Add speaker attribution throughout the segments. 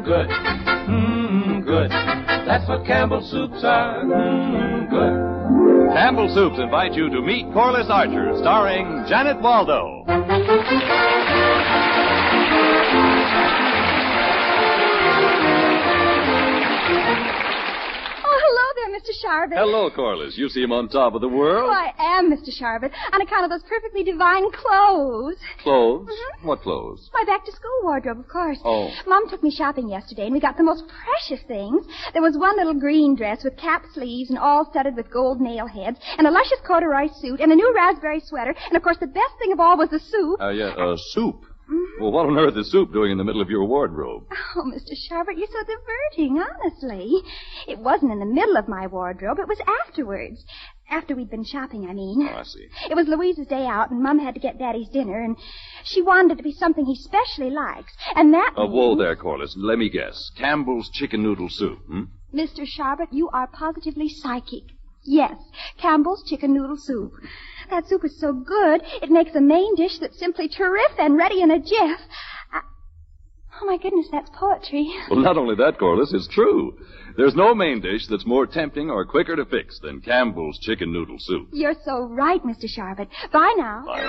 Speaker 1: good. Good. That's what Campbell's soups are. Good.
Speaker 2: Campbell Soups invite you to meet Corliss Archer, starring Janet Waldo.
Speaker 3: Mr. Sharvett.
Speaker 2: Hello, Corliss. You seem on top of the world.
Speaker 3: Oh, I am, Mr. Sharvett, on account of those perfectly divine clothes.
Speaker 2: Clothes?
Speaker 3: Mm-hmm.
Speaker 2: What clothes?
Speaker 3: My back-to-school wardrobe, of course.
Speaker 2: Oh.
Speaker 3: Mom took me shopping yesterday, and we got the most precious things. There was one little green dress with cap sleeves and all studded with gold nail heads, and a luscious corduroy suit, and a new raspberry sweater, and, of course, the best thing of all was the soup.
Speaker 2: Soup.
Speaker 3: Mm-hmm.
Speaker 2: Well, what on earth is soup doing in the middle of your wardrobe?
Speaker 3: Oh, Mr. Sharvett, you're so diverting, honestly. It wasn't in the middle of my wardrobe. It was afterwards. After we'd been shopping, I mean.
Speaker 2: Oh, I see.
Speaker 3: It was Louise's day out, and Mom had to get Daddy's dinner, and she wanted it to be something he specially likes. And that
Speaker 2: Whoa there, Corliss. Let me guess. Campbell's chicken noodle soup,
Speaker 3: Mr. Sharvett, you are positively psychic. Yes, Campbell's chicken noodle soup. That soup is so good, it makes a main dish that's simply terrific and ready in a jiff. Oh, my goodness, that's poetry.
Speaker 2: Well, not only that, Corliss, it's true. There's no main dish that's more tempting or quicker to fix than Campbell's chicken noodle soup.
Speaker 3: You're so right, Mr. Sharvett. Bye now.
Speaker 2: Bye.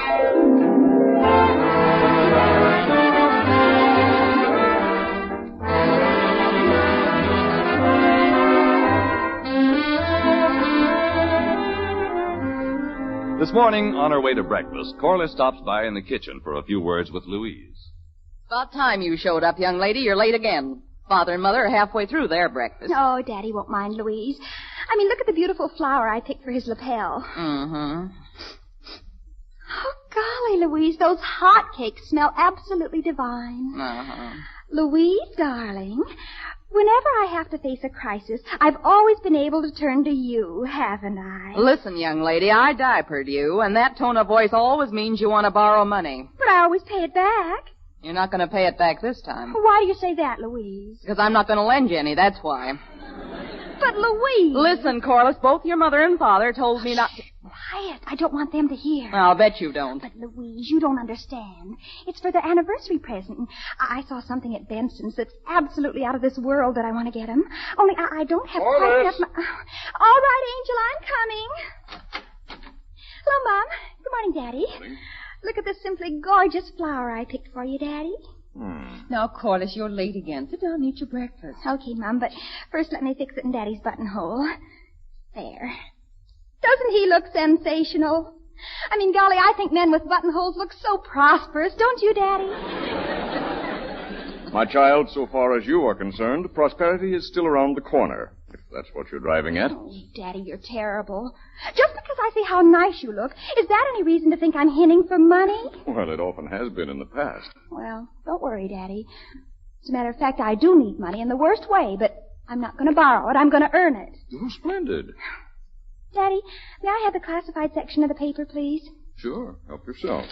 Speaker 2: This morning, on her way to breakfast, Corliss stops by in the kitchen for a few words with Louise.
Speaker 4: About time you showed up, young lady. You're late again. Father and Mother are halfway through their breakfast.
Speaker 3: Oh, Daddy won't mind, Louise. I mean, look at the beautiful flower I picked for his lapel.
Speaker 4: Mm-hmm.
Speaker 3: Oh, golly, Louise, those hot cakes smell absolutely divine.
Speaker 4: Uh-huh.
Speaker 3: Louise, darling, whenever I have to face a crisis, I've always been able to turn to you, haven't I?
Speaker 4: Listen, young lady, I diapered you, and that tone of voice always means you want to borrow money.
Speaker 3: But I always pay it back.
Speaker 4: You're not going to pay it back this time.
Speaker 3: Why do you say that, Louise?
Speaker 4: Because I'm not going to lend you any, that's why.
Speaker 3: But, Louise...
Speaker 4: Listen, Corliss, both your mother and father told me not to...
Speaker 3: Quiet. I don't want them to hear.
Speaker 4: I'll bet you don't.
Speaker 3: But, Louise, you don't understand. It's for their anniversary present. And I saw something at Benson's that's absolutely out of this world that I want to get them. Only I don't have quite enough... All right, Angel, I'm coming. Hello, Mom. Good morning, Daddy.
Speaker 2: Good morning.
Speaker 3: Look at this simply gorgeous flower I picked for you, Daddy.
Speaker 4: Now, Corliss, you're late again. Sit down and eat your breakfast.
Speaker 3: Okay, Mom, but first let me fix it in Daddy's buttonhole. There. Doesn't he look sensational? I mean, golly, I think men with buttonholes look so prosperous, don't you, Daddy?
Speaker 5: My child, so far as you are concerned, prosperity is still around the corner, if that's what you're driving at.
Speaker 3: Oh, Daddy, you're terrible. Just because I say how nice you look, is that any reason to think I'm hinting for money?
Speaker 5: Well, it often has been in the past.
Speaker 3: Well, don't worry, Daddy. As a matter of fact, I do need money in the worst way, but I'm not going to borrow it. I'm going to earn it.
Speaker 5: Oh, splendid.
Speaker 3: Daddy, may I have the classified section of the paper, please?
Speaker 5: Sure, help yourself.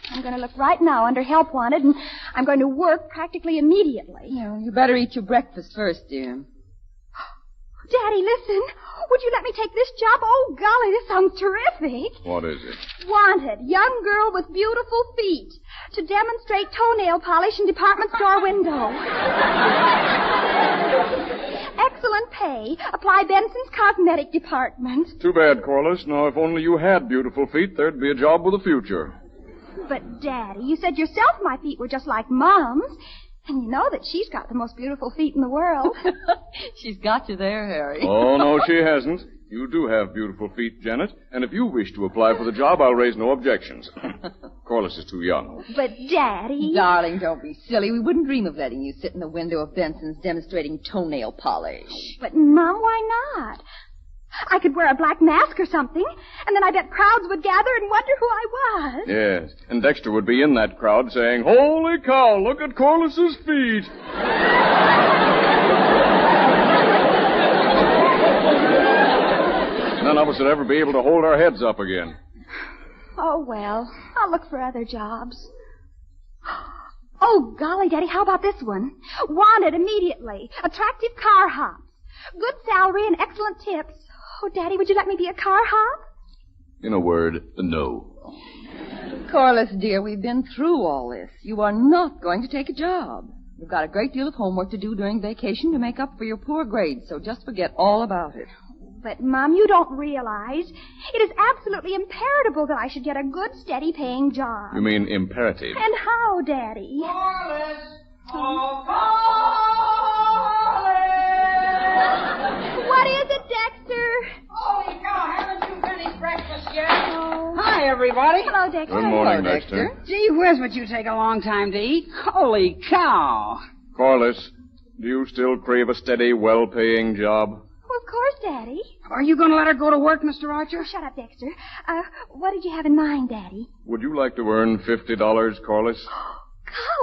Speaker 3: I'm going to look right now under Help Wanted, and I'm going to work practically immediately.
Speaker 4: You better eat your breakfast first, dear.
Speaker 3: Daddy, listen. Would you let me take this job? Oh, golly, this sounds terrific.
Speaker 5: What is it?
Speaker 3: Wanted, young girl with beautiful feet to demonstrate toenail polish in department store window. Excellent pay. Apply Benson's cosmetic department.
Speaker 5: Too bad, Corliss. Now, if only you had beautiful feet, there'd be a job with a future.
Speaker 3: But, Daddy, you said yourself my feet were just like Mom's. And you know that she's got the most beautiful feet in the world.
Speaker 4: She's got you there, Harry.
Speaker 5: Oh, no, she hasn't. You do have beautiful feet, Janet. And if you wish to apply for the job, I'll raise no objections. Corliss is too young.
Speaker 3: But, Daddy...
Speaker 4: Darling, don't be silly. We wouldn't dream of letting you sit in the window of Benson's demonstrating toenail polish.
Speaker 3: But, Mom, why not? I could wear a black mask or something, and then I bet crowds would gather and wonder who I was.
Speaker 5: Yes, and Dexter would be in that crowd saying, "Holy cow, look at Corliss's feet." None of us would ever be able to hold our heads up again.
Speaker 3: Oh, well, I'll look for other jobs. Oh, golly, Daddy, how about this one? Wanted immediately. Attractive car hops. Good salary and excellent tips. Oh, Daddy, would you let me be a car hop?
Speaker 5: In a word, no.
Speaker 4: Corliss, dear, we've been through all this. You are not going to take a job. You've got a great deal of homework to do during vacation to make up for your poor grades, so just forget all about it.
Speaker 3: But, Mom, you don't realize it is absolutely imperative that I should get a good, steady-paying job.
Speaker 5: You mean imperative?
Speaker 3: And how, Daddy?
Speaker 1: Corliss! Oh, Corliss!
Speaker 3: What is it, Dexter?
Speaker 6: Holy cow, haven't you finished breakfast yet?
Speaker 3: Oh.
Speaker 6: Hi, everybody.
Speaker 3: Hello, Dexter.
Speaker 5: Good morning,
Speaker 4: Hello,
Speaker 5: Dexter.
Speaker 6: Gee whiz, but you take a long time to eat. Holy cow.
Speaker 5: Corliss, do you still crave a steady, well-paying job?
Speaker 3: Well, of course, Daddy.
Speaker 6: Are you going to let her go to work, Mr. Archer?
Speaker 3: Shut up, Dexter. What did you have in mind, Daddy?
Speaker 5: Would you like to earn $50, Corliss?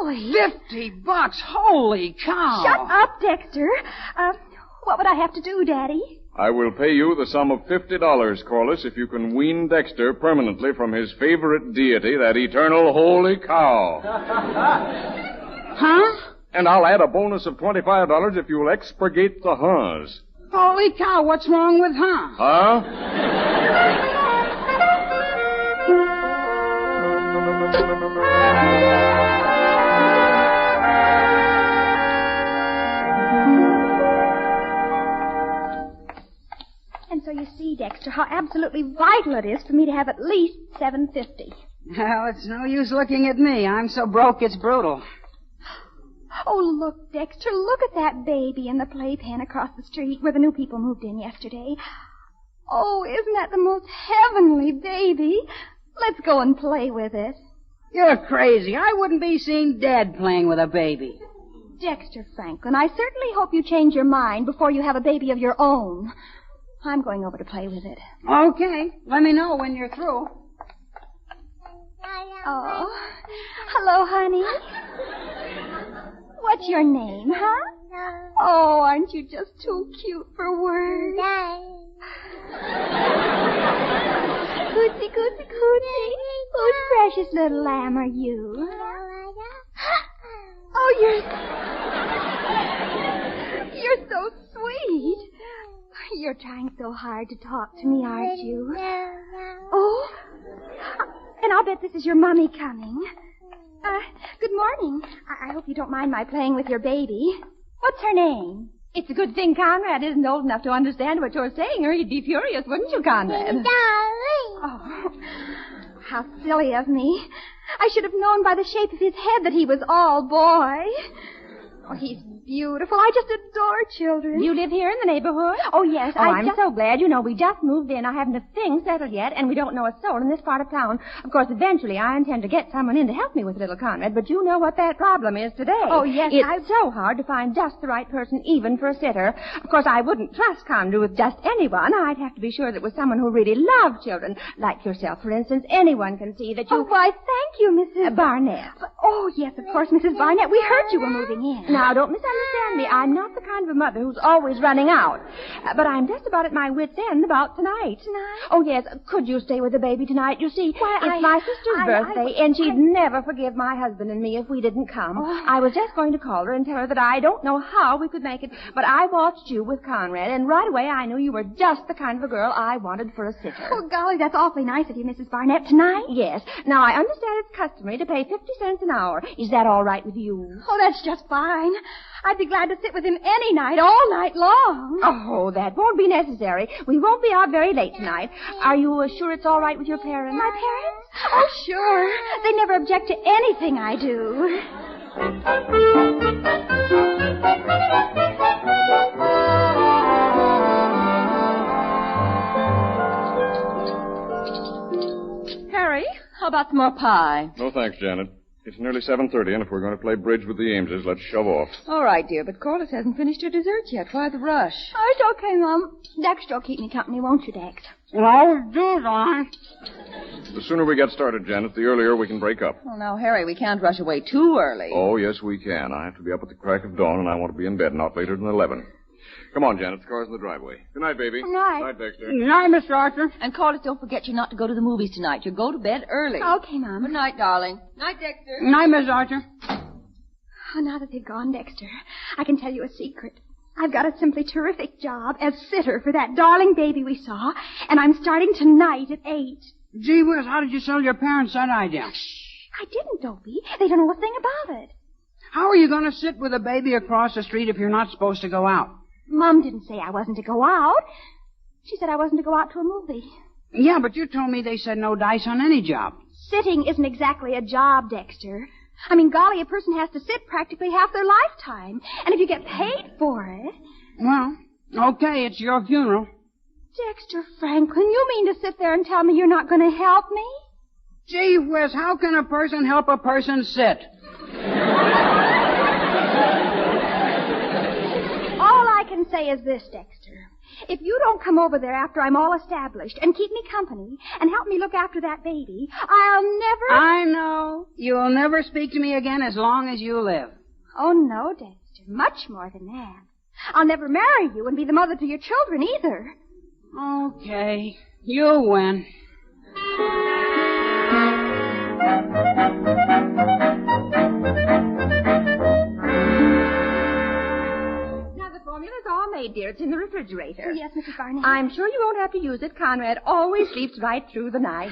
Speaker 3: Golly.
Speaker 6: $50. Holy cow.
Speaker 3: Shut up, Dexter. What would I have to do, Daddy?
Speaker 5: I will pay you the sum of $50, Corliss, if you can wean Dexter permanently from his favorite deity, that eternal holy cow.
Speaker 6: Huh?
Speaker 5: And I'll add a bonus of $25 if you'll expurgate the huhs.
Speaker 6: Holy cow, what's wrong with her?
Speaker 5: Huh?
Speaker 3: And so you see, Dexter, how absolutely vital it is for me to have at least $7.50.
Speaker 6: Well, it's no use looking at me. I'm so broke it's brutal.
Speaker 3: Oh, look, Dexter, look at that baby in the playpen across the street where the new people moved in yesterday. Oh, isn't that the most heavenly baby? Let's go and play with it.
Speaker 6: You're crazy. I wouldn't be seen dead playing with a baby.
Speaker 3: Dexter Franklin, I certainly hope you change your mind before you have a baby of your own. I'm going over to play with it.
Speaker 6: Okay. Let me know when you're through.
Speaker 3: Oh, hello, honey. What's your name, huh? Oh, aren't you just too cute for words? Cootsy, cootsy, cootsy. Whose precious little lamb are you? Oh, you're so sweet. You're trying so hard to talk to me, aren't you? Oh, and I'll bet this is your mommy coming. Good morning. I hope you don't mind my playing with your baby. What's her name?
Speaker 4: It's a good thing Conrad isn't old enough to understand what you're saying, or he'd be furious, wouldn't you, Conrad?
Speaker 3: Oh, how silly of me. I should have known by the shape of his head that he was all boy. Oh, he's beautiful. I just adore children.
Speaker 4: You live here in the neighborhood?
Speaker 3: Oh, yes.
Speaker 4: I'm so glad. You know, we just moved in. I haven't a thing settled yet, and we don't know a soul in this part of town. Of course, eventually I intend to get someone in to help me with little Conrad, but you know what that problem is today.
Speaker 3: Oh, yes.
Speaker 4: It's so hard to find just the right person, even for a sitter. Of course, I wouldn't trust Conrad with just anyone. I'd have to be sure that it was someone who really loved children. Like yourself, for instance. Anyone can see that you...
Speaker 3: Oh, why, thank you, Mrs.
Speaker 4: Barnett.
Speaker 3: Oh, yes, of course, Mrs. Barnett. We heard you were moving in.
Speaker 4: Now, don't misunderstand me. I'm not the kind of a mother who's always running out. But I'm just about at my wit's end about tonight.
Speaker 3: Tonight?
Speaker 4: Oh, yes. Could you stay with the baby tonight? You see,
Speaker 3: Why,
Speaker 4: it's my sister's birthday, and she'd never forgive my husband and me if we didn't come.
Speaker 3: Oh.
Speaker 4: I was just going to call her and tell her that I don't know how we could make it, but I watched you with Conrad, and right away I knew you were just the kind of a girl I wanted for a sitter.
Speaker 3: Oh, golly, that's awfully nice of you, Mrs. Barnett. Tonight?
Speaker 4: Yes. Now, I understand it's customary to pay 50 cents an hour. Is that all right with you?
Speaker 3: Oh, that's just fine. I'd be glad to sit with him any night, all night long.
Speaker 4: Oh, that won't be necessary. We won't be out very late tonight. Are you sure it's all right with your parents?
Speaker 3: My parents? Oh, sure. They never object to anything I do.
Speaker 4: Harry, how about some more pie?
Speaker 5: No thanks, Janet. It's nearly 7:30, and if we're going to play bridge with the Ameses, let's shove off.
Speaker 4: All right, dear, but Corliss hasn't finished her dessert yet. Why the rush?
Speaker 3: Oh, it's okay, Mom. Dexter will keep me company, won't you, Dex?
Speaker 6: Oh, do I?
Speaker 5: The sooner we get started, Janet, the earlier we can break up.
Speaker 4: Well, now, Harry, we can't rush away too early.
Speaker 5: Oh, yes, we can. I have to be up at the crack of dawn, and I want to be in bed not later than 11. Come on, Janet. The car's in the driveway. Good night, baby.
Speaker 3: Good night.
Speaker 5: Night, Dexter.
Speaker 6: Good night, Mr. Archer.
Speaker 4: And Corliss, don't forget you're not to go to the movies tonight. You go to bed early.
Speaker 3: Okay, Mom.
Speaker 4: Good night, darling. Night, Dexter.
Speaker 6: Good night, Miss Archer.
Speaker 3: Oh, now that they've gone, Dexter, I can tell you a secret. I've got a simply terrific job as sitter for that darling baby we saw, and I'm starting tonight at 8.
Speaker 6: Gee whiz, how did you sell your parents that idea?
Speaker 3: Shh, I didn't, Dopey. They don't know a thing about it.
Speaker 6: How are you going to sit with a baby across the street if you're not supposed to go out?
Speaker 3: Mom didn't say I wasn't to go out. She said I wasn't to go out to a movie.
Speaker 6: Yeah, but you told me they said no dice on any job.
Speaker 3: Sitting isn't exactly a job, Dexter. I mean, golly, a person has to sit practically half their lifetime. And if you get paid for it...
Speaker 6: Well, okay, it's your funeral.
Speaker 3: Dexter Franklin, you mean to sit there and tell me you're not going to help me?
Speaker 6: Gee whiz, how can a person help a person sit?
Speaker 3: All I can say is this, Dexter. If you don't come over there after I'm all established and keep me company and help me look after that baby, I'll never...
Speaker 6: I know. You'll never speak to me again as long as you live.
Speaker 3: Oh, no, Dexter. Much more than that. I'll never marry you and be the mother to your children either.
Speaker 6: Okay. You win.
Speaker 4: Formula's all made, dear. It's in the refrigerator.
Speaker 3: Oh, yes, Mrs. Barnett.
Speaker 4: I'm sure you won't have to use it. Conrad always sleeps right through the night.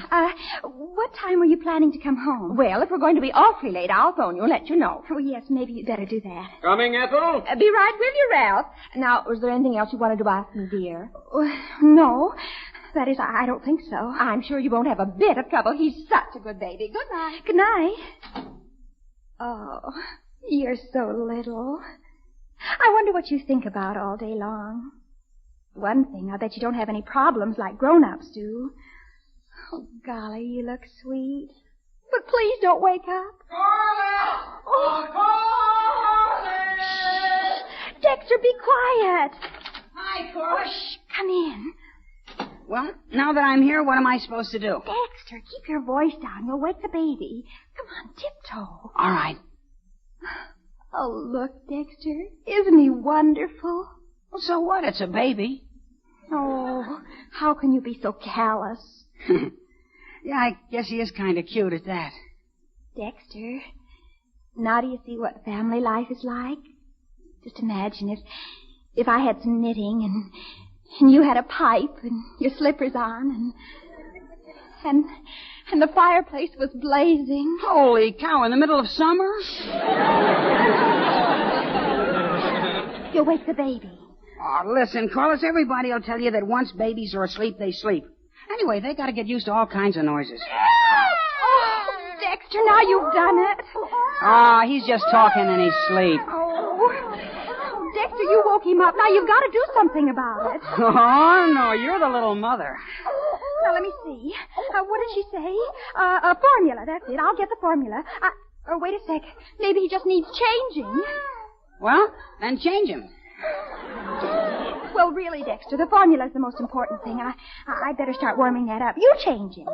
Speaker 3: What time were you planning to come home?
Speaker 4: Well, if we're going to be awfully late, I'll phone you and let you know.
Speaker 3: Oh, yes, maybe you'd better do that.
Speaker 5: Coming, Ethel?
Speaker 4: Be right with you, Ralph. Now, was there anything else you wanted to ask me, dear?
Speaker 3: No. That is, I don't think so.
Speaker 4: I'm sure you won't have a bit of trouble. He's such a good baby. Good night.
Speaker 3: Good night. Oh, you're so little. I wonder what you think about all day long. One thing, I bet you don't have any problems like grown-ups do. Oh, golly, you look sweet. But please don't wake up.
Speaker 1: Corliss!
Speaker 3: Oh.
Speaker 1: Corliss!
Speaker 3: Shh. Dexter, be quiet.
Speaker 1: Hi, Corliss.
Speaker 3: Shh, come in.
Speaker 6: Well, now that I'm here, what am I supposed to do?
Speaker 3: Dexter, keep your voice down. You'll wake the baby. Come on, tiptoe.
Speaker 6: All right.
Speaker 3: Oh, look, Dexter. Isn't he wonderful?
Speaker 6: Well, so what? It's a baby.
Speaker 3: Oh, how can you be so callous?
Speaker 6: Yeah, I guess he is kind of cute at that.
Speaker 3: Dexter, now do you see what family life is like? Just imagine if I had some knitting and you had a pipe and your slippers on and the fireplace was blazing.
Speaker 6: Holy cow, in the middle of summer?
Speaker 3: You'll wake the baby.
Speaker 6: Oh, listen, Corliss, everybody will tell you that once babies are asleep, they sleep. Anyway, they got to get used to all kinds of noises.
Speaker 3: Oh, Dexter, now you've done it.
Speaker 6: Ah, he's just talking in his sleep.
Speaker 3: Oh, Dexter, you woke him up. Now you've got to do something about it.
Speaker 6: Oh, no, you're the little mother.
Speaker 3: Now, let me see. What did she say? A formula, that's it. I'll get the formula. Wait a sec. Maybe he just needs changing.
Speaker 6: Well, then change him.
Speaker 3: Well, really, Dexter, the formula's the most important thing. I'd better start warming that up. You change him.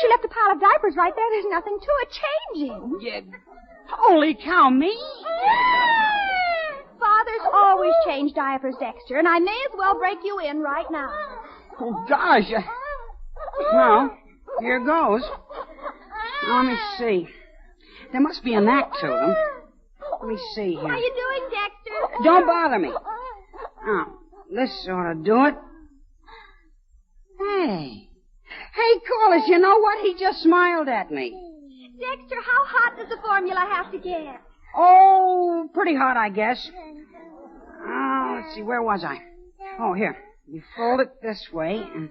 Speaker 3: She left a pile of diapers right there. There's nothing to it. Change him.
Speaker 6: Yeah. Holy cow, me?
Speaker 3: Fathers always change diapers, Dexter, and I may as well break you in right now.
Speaker 6: Oh, gosh. Well, here goes. Now, let me see. There must be a knack to them. Let me see
Speaker 3: How
Speaker 6: here.
Speaker 3: you doing, Dexter?
Speaker 6: Don't bother me. Now, this ought to do it. Hey, Corliss, you know what? He just smiled at me.
Speaker 3: Dexter, how hot does the formula have to get?
Speaker 6: Oh, pretty hot, I guess. Let's see, where was I? Oh, here. You fold it this way and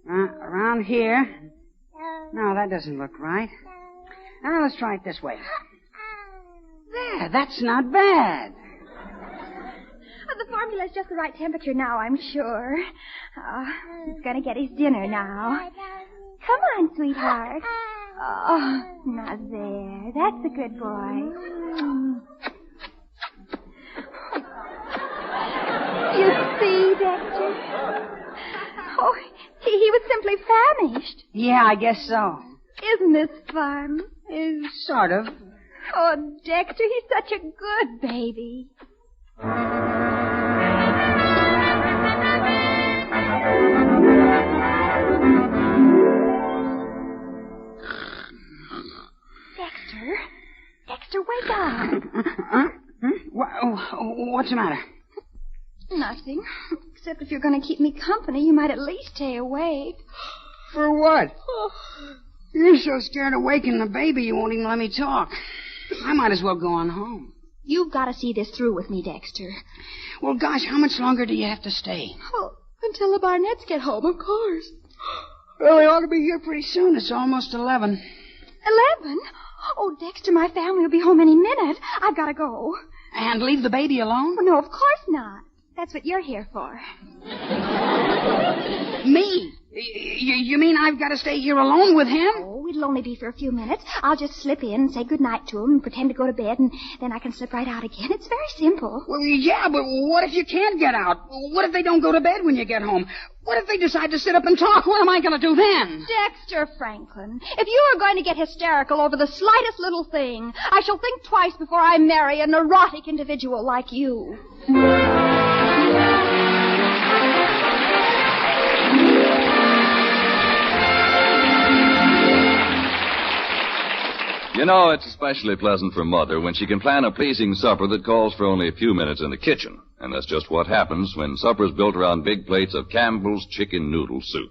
Speaker 6: around here. No, that doesn't look right. Now, let's try it this way. There, that's not bad.
Speaker 3: The formula's just the right temperature now, I'm sure. He's going to get his dinner now. Come on, sweetheart. Oh, now there. That's a good boy. You see, Dexter? Oh, he was simply famished.
Speaker 6: Yeah, I guess so.
Speaker 3: Isn't this fun?
Speaker 6: Sort of.
Speaker 3: Oh, Dexter, he's such a good baby. Dexter, wake up.
Speaker 6: What's the matter?
Speaker 3: Nothing. Except if you're going to keep me company, you might at least stay awake.
Speaker 6: For what? You're so scared of waking the baby you won't even let me talk. I might as well go on home.
Speaker 3: You've got to see this through with me, Dexter.
Speaker 6: Well, gosh, how much longer do you have to stay?
Speaker 3: Oh, until the Barnetts get home, of course.
Speaker 6: Well, they ought to be here pretty soon. It's almost 11.
Speaker 3: 11? Oh, Dexter, my family will be home any minute. I've got to go.
Speaker 6: And leave the baby alone?
Speaker 3: Oh, no, of course not. That's what you're here for.
Speaker 6: Me? You mean I've got to stay here alone with him?
Speaker 3: Oh, it'll only be for a few minutes. I'll just slip in and say goodnight to him and pretend to go to bed, and then I can slip right out again. It's very simple.
Speaker 6: Well, yeah, but what if you can't get out? What if they don't go to bed when you get home? What if they decide to sit up and talk? What am I going to do then?
Speaker 3: Dexter Franklin, if you are going to get hysterical over the slightest little thing, I shall think twice before I marry a neurotic individual like you.
Speaker 2: You know, it's especially pleasant for Mother when she can plan a pleasing supper that calls for only a few minutes in the kitchen. And that's just what happens when supper's built around big plates of Campbell's chicken noodle soup.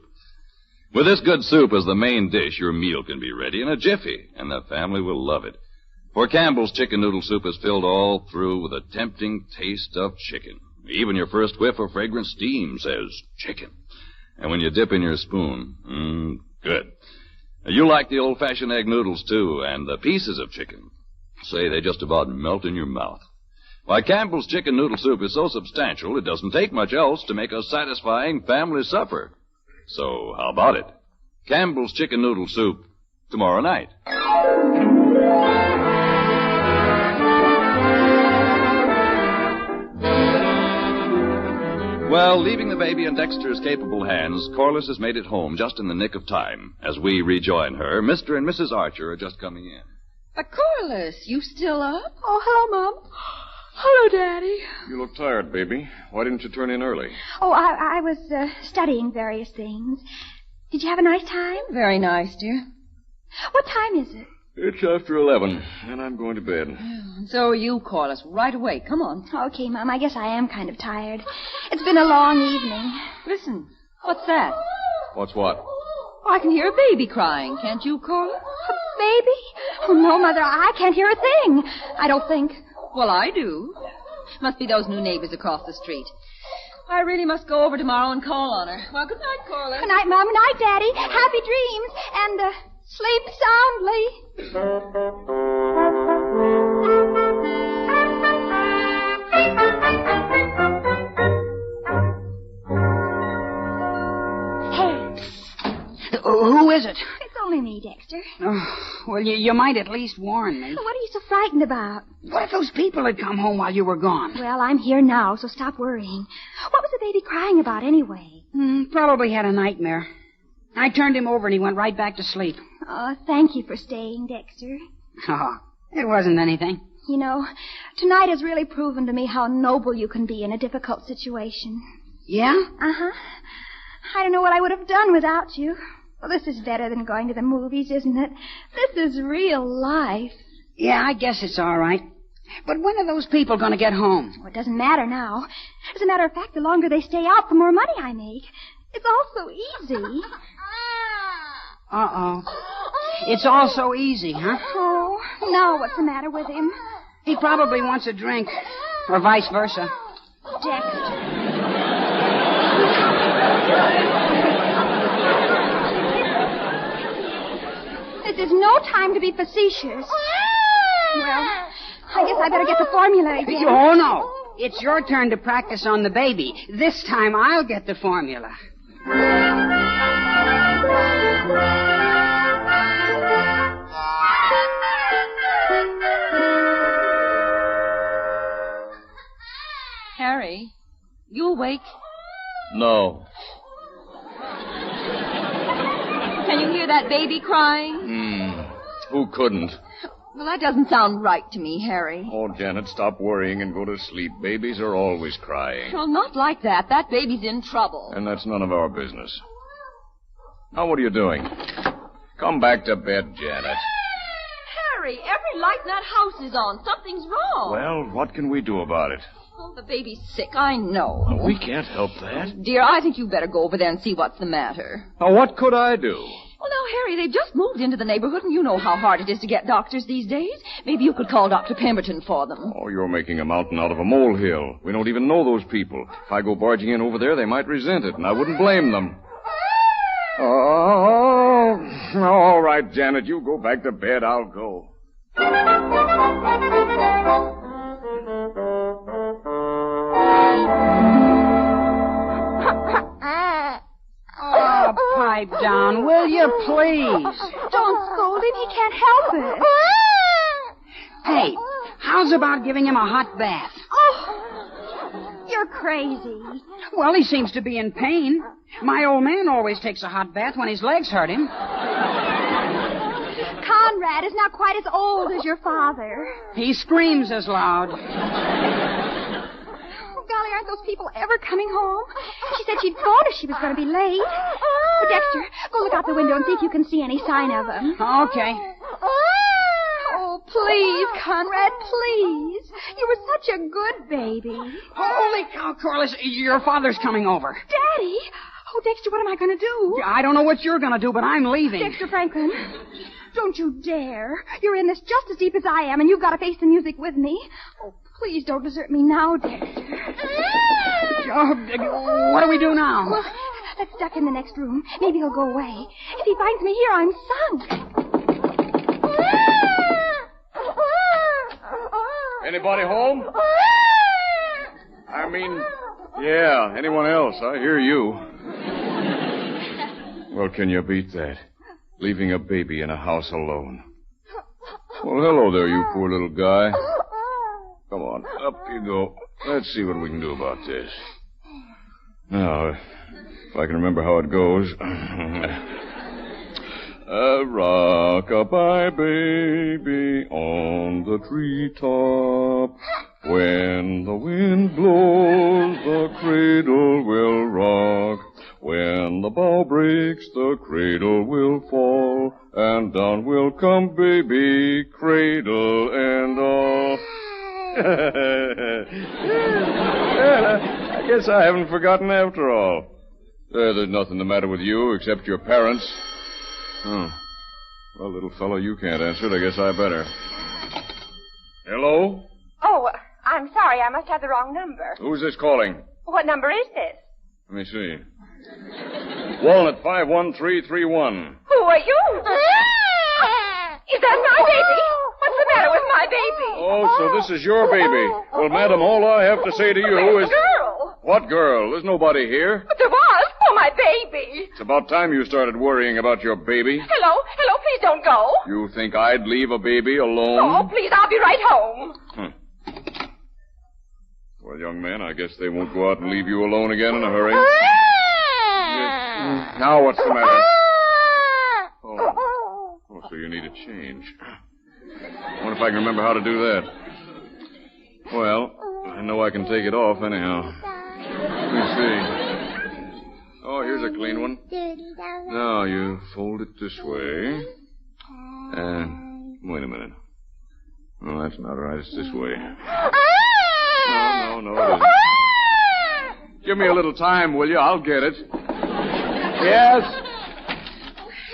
Speaker 2: With this good soup as the main dish, your meal can be ready in a jiffy, and the family will love it. For Campbell's chicken noodle soup is filled all through with a tempting taste of chicken. Even your first whiff of fragrant steam says chicken. And when you dip in your spoon, good. You like the old-fashioned egg noodles, too, and the pieces of chicken. Say, they just about melt in your mouth. Why, Campbell's chicken noodle soup is so substantial, it doesn't take much else to make a satisfying family supper. So, how about it? Campbell's chicken noodle soup, tomorrow night. Well, leaving the baby in Dexter's capable hands, Corliss has made it home just in the nick of time. As we rejoin her, Mr. and Mrs. Archer are just coming in.
Speaker 1: Corliss, you still up?
Speaker 3: Oh, hello, Mom. Hello, Daddy.
Speaker 5: You look tired, baby. Why didn't you turn in early?
Speaker 3: Oh, I was studying various things. Did you have a nice time?
Speaker 1: Very nice, dear.
Speaker 3: What time is it?
Speaker 5: It's after 11, and I'm going to bed.
Speaker 1: So are you, Corliss. Right away. Come on.
Speaker 3: Okay, Mom. I guess I am kind of tired. It's been a long evening.
Speaker 1: Listen. What's that?
Speaker 5: What's what?
Speaker 1: Oh, I can hear a baby crying. Can't you, Corliss?
Speaker 3: A baby? Oh, no, Mother. I can't hear a thing. I don't think.
Speaker 1: Well, I do. Must be those new neighbors across the street. I really must go over tomorrow and call on her. Well, good night, Corliss.
Speaker 3: Good night, Mom. Good night, Daddy. Happy dreams. And, sleep soundly.
Speaker 6: Hey. Who is it?
Speaker 3: It's only me, Dexter.
Speaker 6: Oh, well, you might at least warn me.
Speaker 3: What are you so frightened about?
Speaker 6: What if those people had come home while you were gone?
Speaker 3: Well, I'm here now, so stop worrying. What was the baby crying about anyway?
Speaker 6: Probably had a nightmare. I turned him over and he went right back to sleep.
Speaker 3: Oh, thank you for staying, Dexter.
Speaker 6: Oh, it wasn't anything.
Speaker 3: You know, tonight has really proven to me how noble you can be in a difficult situation.
Speaker 6: Yeah?
Speaker 3: Uh-huh. I don't know what I would have done without you. Well, this is better than going to the movies, isn't it? This is real life.
Speaker 6: Yeah, I guess it's all right. But when are those people going to get home?
Speaker 3: Well, it doesn't matter now. As a matter of fact, the longer they stay out, the more money I make. It's all so easy.
Speaker 6: Uh-oh. It's all so easy, huh?
Speaker 3: Oh, now what's the matter with him?
Speaker 6: He probably wants a drink. Or vice versa.
Speaker 3: Dexter. This is no time to be facetious. Well, I guess I better get the formula again.
Speaker 6: Oh, no. It's your turn to practice on the baby. This time I'll get the formula.
Speaker 1: Harry, you awake?
Speaker 5: No.
Speaker 1: Can you hear that baby crying?
Speaker 5: Who couldn't?
Speaker 1: Well, that doesn't sound right to me, Harry.
Speaker 5: Oh, Janet, stop worrying and go to sleep. Babies are always crying.
Speaker 1: Well, not like that. That baby's in trouble.
Speaker 5: And that's none of our business. Now, what are you doing? Come back to bed, Janet.
Speaker 1: Harry, every light in that house is on. Something's wrong.
Speaker 5: Well, what can we do about it?
Speaker 1: Oh, the baby's sick, I know.
Speaker 5: We can't help that.
Speaker 1: Dear, I think you better go over there and see what's the matter.
Speaker 5: Now, what could I do?
Speaker 1: Well, now, Harry, they've just moved into the neighborhood, and you know how hard it is to get doctors these days. Maybe you could call Dr. Pemberton for them.
Speaker 5: Oh, you're making a mountain out of a molehill. We don't even know those people. If I go barging in over there, they might resent it, and I wouldn't blame them. Oh, all right, Janet, you go back to bed. I'll go.
Speaker 6: Oh, pipe down, will you, please?
Speaker 3: Don't scold him. He can't help it.
Speaker 6: Hey, how's about giving him a hot bath?
Speaker 3: Oh, you're crazy.
Speaker 6: Well, he seems to be in pain. My old man always takes a hot bath when his legs hurt him.
Speaker 3: Conrad is not quite as old as your father.
Speaker 6: He screams as loud.
Speaker 3: Golly, aren't those people ever coming home? She said she'd phone if she was going to be late. Oh, Dexter, go look out the window and see if you can see any sign of them.
Speaker 6: Okay.
Speaker 3: Oh, please, Conrad, please. You were such a good baby.
Speaker 6: Holy cow, Corliss, your father's coming over.
Speaker 3: Daddy? Oh, Dexter, what am I going to do?
Speaker 6: I don't know what you're going to do, but I'm leaving.
Speaker 3: Dexter Franklin, don't you dare. You're in this just as deep as I am, and you've got to face the music with me. Oh, please don't desert me now, Dexter.
Speaker 6: What do we do now?
Speaker 3: Well, let's duck in the next room. Maybe he'll go away. If he finds me here, I'm sunk.
Speaker 5: Anybody home? Yeah, anyone else? I hear you. Well, can you beat that? Leaving a baby in a house alone. Well, hello there, you poor little guy. Come on, up you go. Let's see what we can do about this. Now, if I can remember how it goes. Rock-a-bye, baby, on the treetop. When the wind blows, the cradle will rock. When the bough breaks, the cradle will fall. And down will come baby, cradle and all. I guess I haven't forgotten after all. There's nothing the matter with you except your parents. Oh. Well, little fellow, you can't answer it. I guess I better. Hello?
Speaker 4: Oh, I'm sorry. I must have the wrong number.
Speaker 5: Who's this calling?
Speaker 4: What number is this?
Speaker 5: Let me see. Walnut 51331.
Speaker 4: Who are you? Is that my baby? What's the matter with my baby?
Speaker 5: Oh, so this is your baby. Well, madam, all I have to say to you is...
Speaker 4: Girl.
Speaker 5: What girl? There's nobody here.
Speaker 4: But there was. Oh, my baby.
Speaker 5: It's about time you started worrying about your baby.
Speaker 4: Hello, please don't go.
Speaker 5: You think I'd leave a baby alone?
Speaker 4: Oh, please, I'll be right home.
Speaker 5: Well, young man, I guess they won't go out and leave you alone again in a hurry. Now what's the matter? Oh, so you need a change. I wonder if I can remember how to do that. Well, I know I can take it off anyhow. Let me see. Oh, here's a clean one. Now you fold it this way. Wait a minute. No, that's not right. It's this way. No, it isn't. Give me a little time, will you? I'll get it. Yes?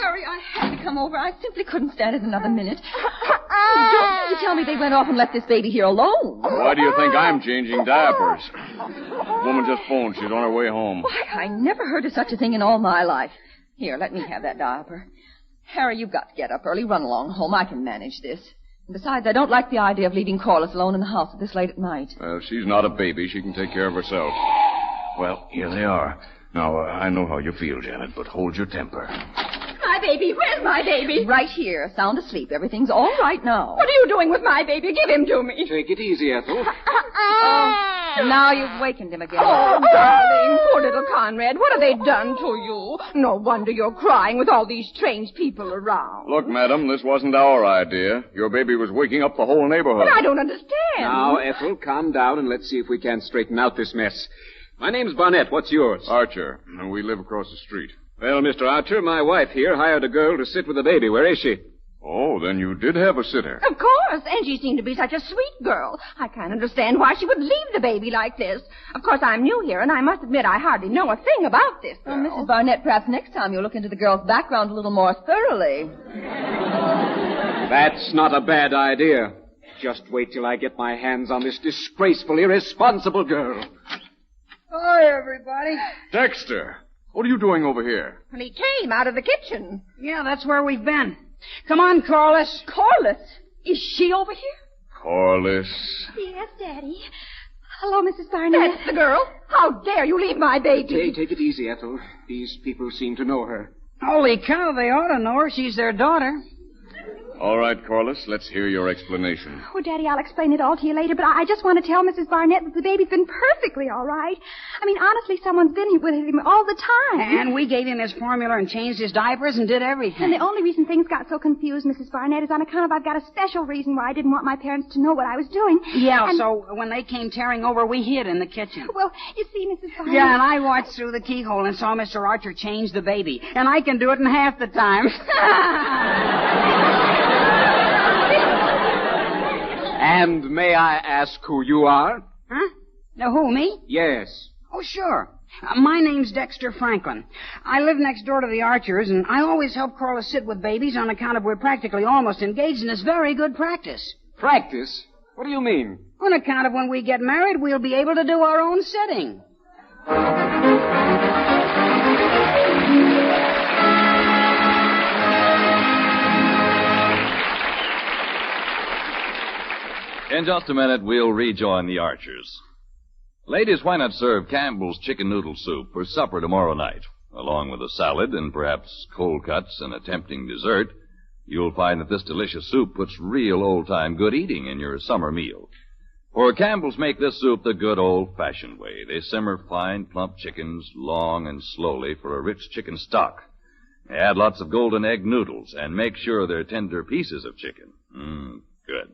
Speaker 1: Harry, I had to come over. I simply couldn't stand it another minute. Don't you tell me they went off and left this baby here alone.
Speaker 5: Why do you think I'm changing diapers? Woman just phoned. She's on her way home.
Speaker 1: Why, I never heard of such a thing in all my life. Here, let me have that diaper. Harry, you've got to get up early. Run along home. I can manage this. And besides, I don't like the idea of leaving Corliss alone in the house at this late at night.
Speaker 5: Well, she's not a baby. She can take care of herself. Well, here they are. Now, I know how you feel, Janet, but hold your temper.
Speaker 4: My baby, where's my baby?
Speaker 1: Right here, sound asleep. Everything's all right now.
Speaker 4: What are you doing with my baby? Give him to me.
Speaker 7: Take it easy, Ethel.
Speaker 1: Now you've wakened him again.
Speaker 4: Oh, darling, poor little Conrad. What have they done to you? No wonder you're crying with all these strange people around.
Speaker 5: Look, madam, this wasn't our idea. Your baby was waking up the whole neighborhood.
Speaker 4: But I don't understand.
Speaker 7: Now, Ethel, calm down and let's see if we can straighten out this mess. My name's Barnett. What's yours?
Speaker 5: Archer, and we live across the street.
Speaker 7: Well, Mr. Archer, my wife here hired a girl to sit with the baby. Where is she?
Speaker 5: Oh, then you did have a sitter.
Speaker 4: Of course, and she seemed to be such a sweet girl. I can't understand why she would leave the baby like this. Of course, I'm new here, and I must admit I hardly know a thing about this
Speaker 1: Well,
Speaker 4: girl.
Speaker 1: Mrs. Barnett, perhaps next time you'll look into the girl's background a little more thoroughly.
Speaker 7: That's not a bad idea. Just wait till I get my hands on this disgraceful, irresponsible girl.
Speaker 6: Hi, everybody.
Speaker 5: Dexter, what are you doing over here?
Speaker 4: And he came out of the kitchen.
Speaker 6: Yeah, that's where we've been. Come on, Corliss.
Speaker 1: Corliss? Is she over here?
Speaker 5: Corliss.
Speaker 3: Yes, Daddy. Hello, Mrs. Barnett.
Speaker 4: That's the girl. How dare you leave my baby?
Speaker 7: Hey, take it easy, Ethel. These people seem to know her.
Speaker 6: Holy cow, they ought to know her. She's their daughter.
Speaker 5: All right, Corliss, let's hear your explanation.
Speaker 3: Oh, Daddy, I'll explain it all to you later, but I just want to tell Mrs. Barnett that the baby's been perfectly all right. I mean, honestly, someone's been with him all the time.
Speaker 6: And we gave him his formula and changed his diapers and did everything.
Speaker 3: And the only reason things got so confused, Mrs. Barnett, is on account of I've got a special reason why I didn't want my parents to know what I was doing.
Speaker 6: Yeah,
Speaker 3: And-
Speaker 6: so when they came tearing over, we hid in the kitchen.
Speaker 3: Well, you see, Mrs. Barnett...
Speaker 6: Yeah, and I watched through the keyhole and saw Mr. Archer change the baby. And I can do it in half the time.
Speaker 7: And may I ask who you are?
Speaker 6: Huh? Now, who, me?
Speaker 7: Yes.
Speaker 6: Oh, sure. My name's Dexter Franklin. I live next door to the Archers, and I always help Corliss sit with babies on account of we're practically almost engaged, and it's very good practice.
Speaker 7: Practice? What do you mean?
Speaker 6: On account of when we get married, we'll be able to do our own sitting.
Speaker 2: In just a minute, we'll rejoin the Archers. Ladies, why not serve Campbell's chicken noodle soup for supper tomorrow night? Along with a salad and perhaps cold cuts and a tempting dessert, you'll find that this delicious soup puts real old-time good eating in your summer meal. For Campbell's make this soup the good old-fashioned way. They simmer fine, plump chickens long and slowly for a rich chicken stock. They add lots of golden egg noodles and make sure they're tender pieces of chicken. Good.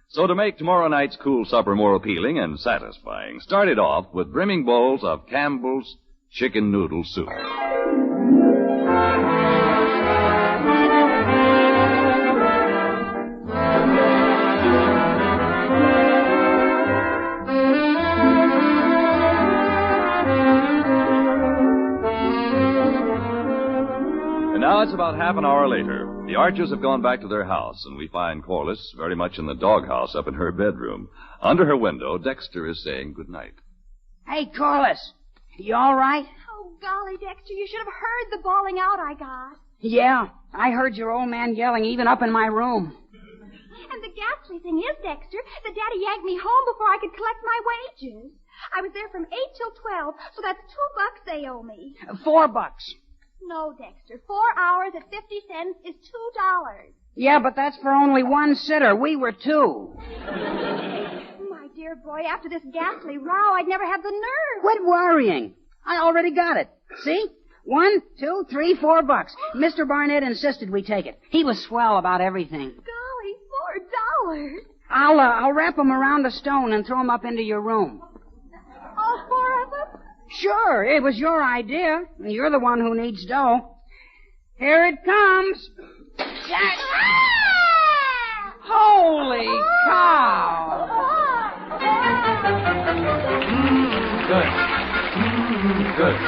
Speaker 2: So to make tomorrow night's cool supper more appealing and satisfying, start it off with brimming bowls of Campbell's chicken noodle soup. And now it's about half an hour later. The Archers have gone back to their house, and we find Corliss very much in the doghouse up in her bedroom. Under her window, Dexter is saying goodnight.
Speaker 6: Hey, Corliss, you all right?
Speaker 3: Oh, golly, Dexter, you should have heard the bawling out I got.
Speaker 6: Yeah, I heard your old man yelling even up in my room.
Speaker 3: And the ghastly thing is, Dexter, that Daddy yanked me home before I could collect my wages. I was there from 8 till 12, so that's $2 they owe me.
Speaker 6: $4.
Speaker 3: No, Dexter, 4 hours at 50 cents is $2.
Speaker 6: Yeah, but that's for only one sitter. We were two.
Speaker 3: My dear boy, after this ghastly row, I'd never have the nerve.
Speaker 6: Quit worrying. I already got it. See? 1, 2, 3, $4. Mr. Barnett insisted we take it. He was swell about everything.
Speaker 3: Golly, $4.
Speaker 6: I'll wrap 'em around a stone and throw 'em up into your room.
Speaker 3: All 4 of them?
Speaker 6: Sure, it was your idea. You're the one who needs dough. Here it comes. Holy cow!
Speaker 8: Good. Good.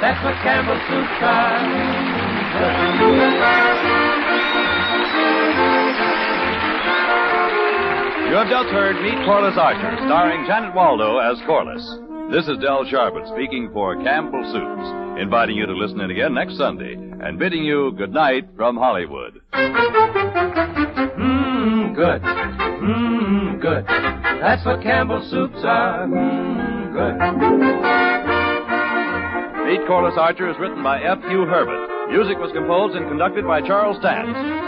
Speaker 8: That's what Campbell's soups are.
Speaker 2: You have just heard Meet Corliss Archer, starring Janet Waldo as Corliss. This is Del Sharbutt speaking for Campbell Soups, inviting you to listen in again next Sunday, and bidding you good night from Hollywood.
Speaker 8: Good. Good. That's what Campbell's soups are. Good.
Speaker 2: Meet Corliss Archer is written by F. Hugh Herbert. Music was composed and conducted by Charles Dance.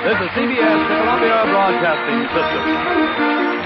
Speaker 2: This is CBS, the Columbia Broadcasting System.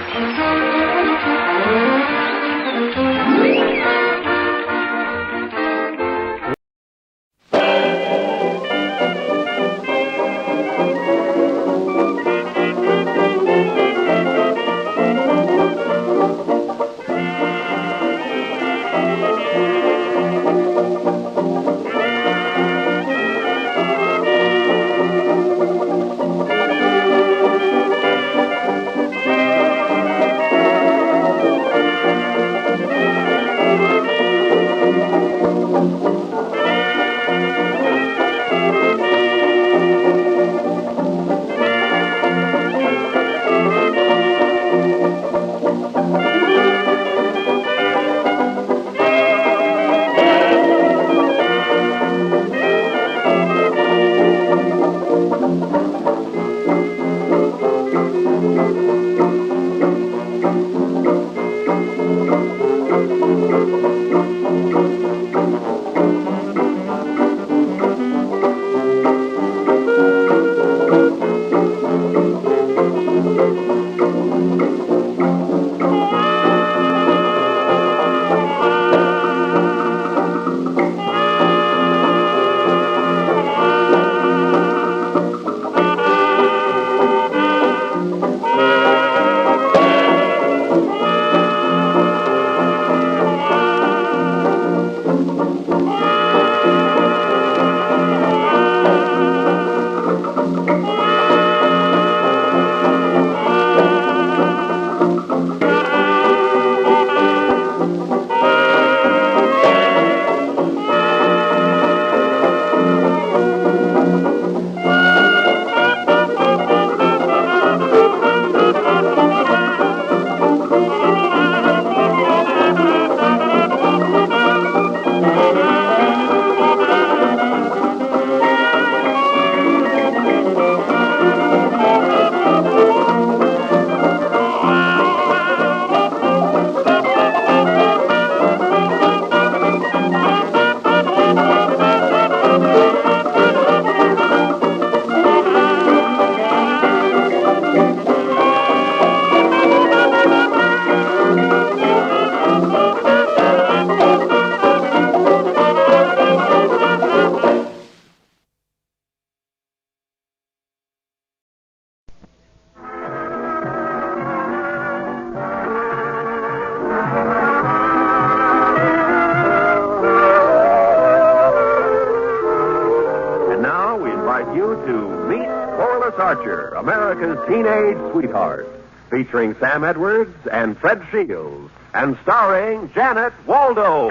Speaker 9: invite you to Meet Corliss Archer, America's Teenage Sweetheart, featuring Sam Edwards and Fred Shields, and starring Janet Waldo.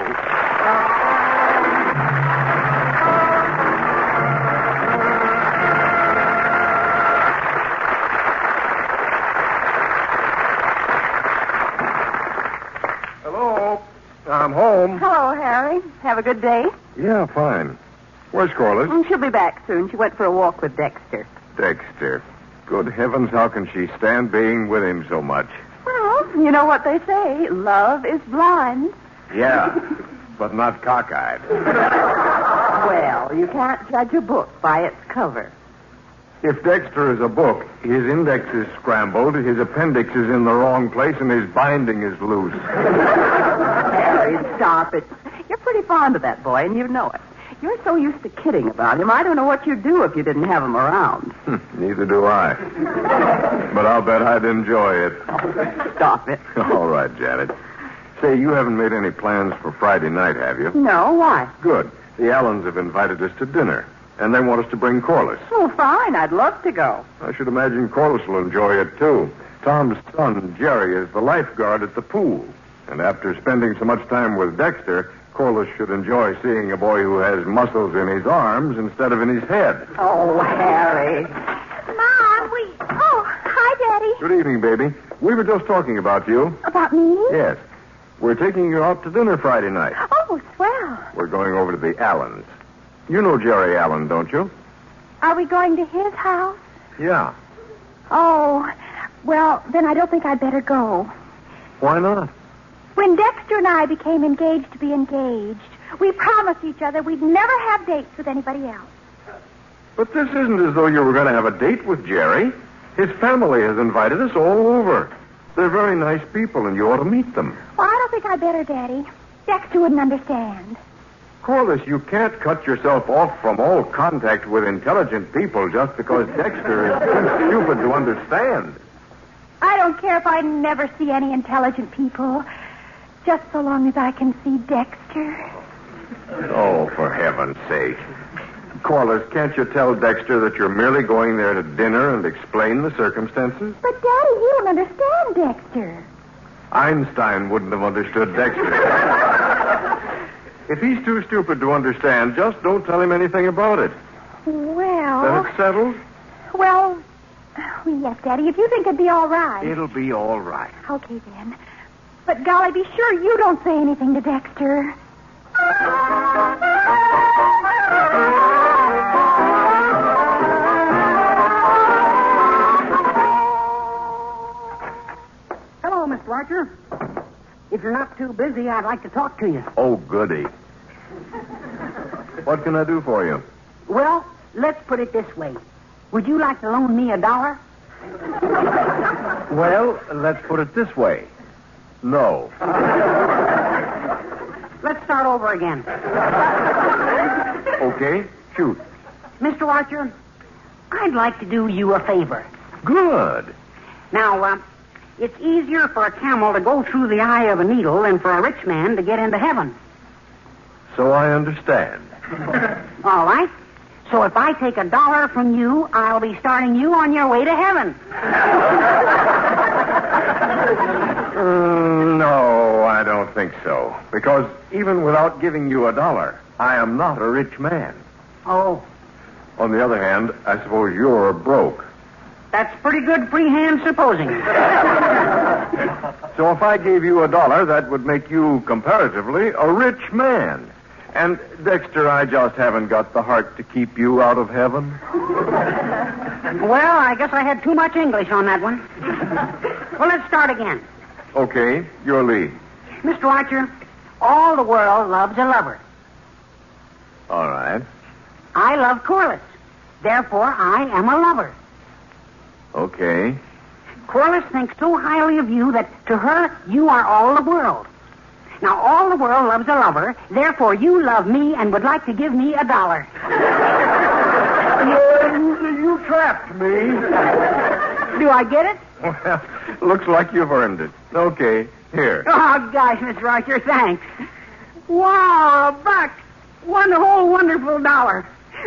Speaker 5: Hello. I'm home.
Speaker 10: Hello, Harry. Have a good day?
Speaker 5: Yeah, fine. Where's Corliss?
Speaker 10: She'll be back soon. She went for a walk with Dexter.
Speaker 5: Dexter. Good heavens, how can she stand being with him so much?
Speaker 10: Well, you know what they say. Love is blind.
Speaker 5: Yeah, but not cockeyed.
Speaker 10: Well, you can't judge a book by its cover.
Speaker 5: If Dexter is a book, his index is scrambled, his appendix is in the wrong place, and his binding is loose.
Speaker 10: Harry, stop it. You're pretty fond of that boy, and you know it. You're so used to kidding about him, I don't know what you'd do if you didn't have him around.
Speaker 5: Neither do I. But I'll bet I'd enjoy it.
Speaker 10: Oh, stop it.
Speaker 5: All right, Janet. Say, you haven't made any plans for Friday night, have you?
Speaker 10: No, why?
Speaker 5: Good. The Allens have invited us to dinner, and they want us to bring Corliss.
Speaker 10: Oh, fine. I'd love to go.
Speaker 5: I should imagine Corliss will enjoy it, too. Tom's son, Jerry, is the lifeguard at the pool. And after spending so much time with Dexter, Corliss should enjoy seeing a boy who has muscles in his arms instead of in his head.
Speaker 10: Oh, Harry.
Speaker 3: Mom, Oh, hi, Daddy.
Speaker 5: Good evening, baby. We were just talking about you.
Speaker 3: About me?
Speaker 5: Yes. We're taking you out to dinner Friday night.
Speaker 3: Oh, swell.
Speaker 5: We're going over to the Allens. You know Jerry Allen, don't you?
Speaker 3: Are we going to his house?
Speaker 5: Yeah.
Speaker 3: Oh, well, then I don't think I'd better go.
Speaker 5: Why not?
Speaker 3: When Dexter and I became engaged to be engaged, we promised each other we'd never have dates with anybody else.
Speaker 5: But this isn't as though you were going to have a date with Jerry. His family has invited us all over. They're very nice people, and you ought to meet them.
Speaker 3: Well, I don't think I'd better, Daddy. Dexter wouldn't understand.
Speaker 5: Corliss, you can't cut yourself off from all contact with intelligent people just because Dexter is too stupid to understand.
Speaker 3: I don't care if I never see any intelligent people, just so long as I can see Dexter.
Speaker 5: Oh, for heaven's sake. Corliss, can't you tell Dexter that you're merely going there to dinner and explain the circumstances?
Speaker 3: But, Daddy, you don't understand Dexter.
Speaker 5: Einstein wouldn't have understood Dexter. If he's too stupid to understand, just don't tell him anything about it.
Speaker 3: Well...
Speaker 5: Then it's settled?
Speaker 3: Well, yes, Daddy, if you think it'd be all right.
Speaker 5: It'll be all right.
Speaker 3: Okay, then. But, golly, be sure you don't say anything to Dexter.
Speaker 6: Hello, Mr. Archer. If you're not too busy, I'd like to talk to you.
Speaker 5: Oh, goody. What can I do for you?
Speaker 6: Well, let's put it this way. Would you like to loan me $1?
Speaker 5: Well, let's put it this way. No.
Speaker 6: Let's start over again.
Speaker 5: Okay, shoot.
Speaker 6: Mr. Archer, I'd like to do you a favor.
Speaker 5: Good.
Speaker 6: Now, it's easier for a camel to go through the eye of a needle than for a rich man to get into heaven.
Speaker 5: So I understand.
Speaker 6: All right. So if I take $1 from you, I'll be starting you on your way to heaven.
Speaker 5: No, I don't think so. Because even without giving you $1, I am not a rich man.
Speaker 6: Oh.
Speaker 5: On the other hand, I suppose you're broke.
Speaker 6: That's pretty good freehand supposing.
Speaker 5: So if I gave you $1, that would make you, comparatively, a rich man. And, Dexter, I just haven't got the heart to keep you out of heaven.
Speaker 6: Well, I guess I had too much English on that one. Well, let's start again.
Speaker 5: Okay, your lead.
Speaker 6: Mr. Archer, all the world loves a lover.
Speaker 5: All right.
Speaker 6: I love Corliss. Therefore, I am a lover.
Speaker 5: Okay.
Speaker 6: Corliss thinks so highly of you that to her, you are all the world. Now, all the world loves a lover. Therefore, you love me and would like to give me $1.
Speaker 5: You trapped me.
Speaker 6: Do I get it?
Speaker 5: Well, looks like you've earned it. Okay, here.
Speaker 6: Oh, gosh, Mr. Archer, thanks. Wow, $1. One whole wonderful $1.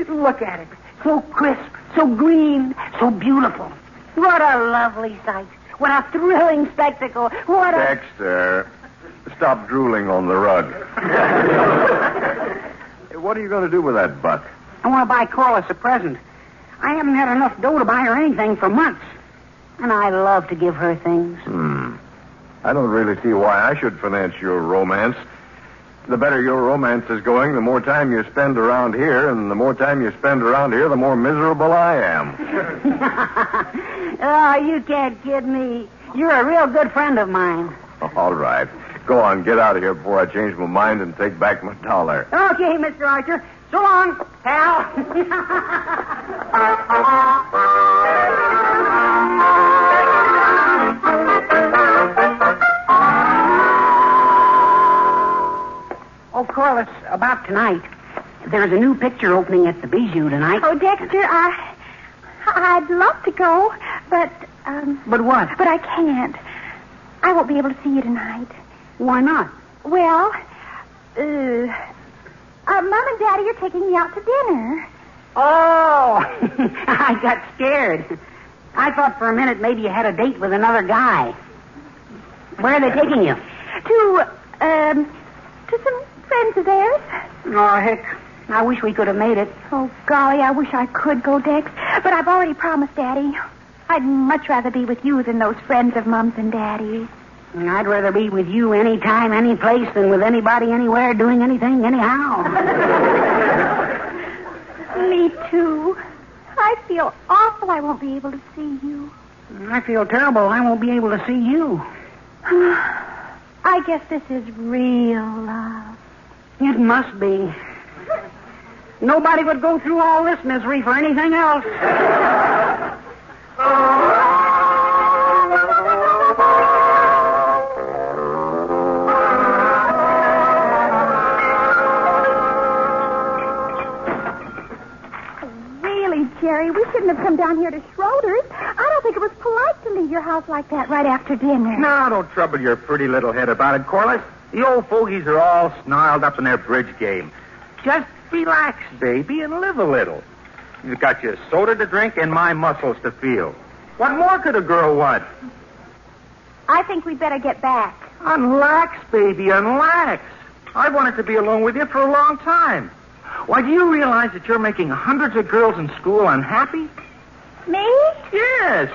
Speaker 6: Look at it. So crisp, so green, so beautiful. What a lovely sight. What a thrilling spectacle. What a...
Speaker 9: Dexter, stop drooling on the rug. Hey, what are you going to do with that buck?
Speaker 6: I want to buy Corliss a present. I haven't had enough dough to buy her anything for months. And I love to give her things.
Speaker 9: I don't really see why I should finance your romance. The better your romance is going, the more time you spend around here, and the more time you spend around here, the more miserable I am.
Speaker 6: Oh, you can't kid me. You're a real good friend of mine.
Speaker 9: All right. Go on, get out of here before I change my mind and take back my dollar.
Speaker 6: Okay, Mr. Archer. So long, pal. Oh, Corliss, about tonight. There's a new picture opening at the Bijou tonight.
Speaker 3: Oh, Dexter, I'd love to go, but...
Speaker 6: But what?
Speaker 3: But I can't. I won't be able to see you tonight.
Speaker 6: Why not?
Speaker 3: Well, Mom and Daddy are taking me out to dinner.
Speaker 6: Oh, I got scared. I thought for a minute maybe you had a date with another guy. Where are they taking you?
Speaker 3: To some friends of theirs.
Speaker 6: Oh, heck. I wish we could have made it.
Speaker 3: Oh, golly, I wish I could go, Dex. But I've already promised Daddy. I'd much rather be with you than those friends of Mom's and Daddy's.
Speaker 6: I'd rather be with you any time, any place, than with anybody, anywhere, doing anything, anyhow.
Speaker 3: Me too. I feel awful I won't be able to see you.
Speaker 6: I feel terrible I won't be able to see you.
Speaker 3: I guess this is real love.
Speaker 6: It must be. Nobody would go through all this misery for anything else.
Speaker 3: Really, Jerry, we shouldn't have come down here to Schroeder's. I don't think it was polite to leave your house like that right after dinner.
Speaker 11: No, don't trouble your pretty little head about it, Corliss. The old fogies are all snarled up in their bridge game. Just relax, baby, and live a little. You've got your soda to drink and my muscles to feel. What more could a girl want?
Speaker 3: I think we'd better get back.
Speaker 11: Unlax, baby, unlax. I wanted to be alone with you for a long time. Why, do you realize that you're making hundreds of girls in school unhappy?
Speaker 3: Me?
Speaker 11: Yes.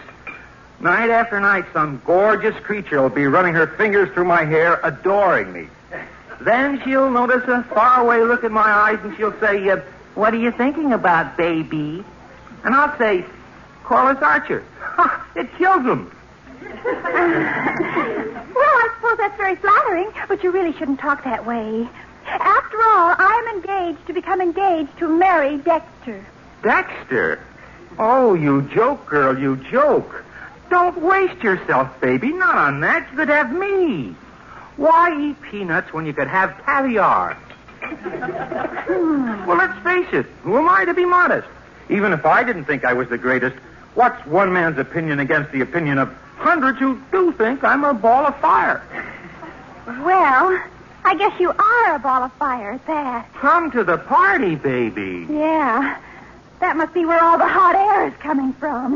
Speaker 11: Night after night, some gorgeous creature will be running her fingers through my hair, adoring me. Then she'll notice a faraway look in my eyes, and she'll say, what are you thinking about, baby? And I'll say, Corliss Archer. It kills them.
Speaker 3: Well, I suppose that's very flattering, but you really shouldn't talk that way. After all, I am engaged to become engaged to marry Dexter.
Speaker 11: Dexter? Oh, you joke, girl, you joke. Don't waste yourself, baby. Not on that. You could have me. Why eat peanuts when you could have caviar? Well, let's face it. Who am I to be modest? Even if I didn't think I was the greatest, what's one man's opinion against the opinion of hundreds who do think I'm a ball of fire?
Speaker 3: Well, I guess you are a ball of fire at that.
Speaker 11: Come to the party, baby.
Speaker 3: Yeah. That must be where all the hot air is coming from.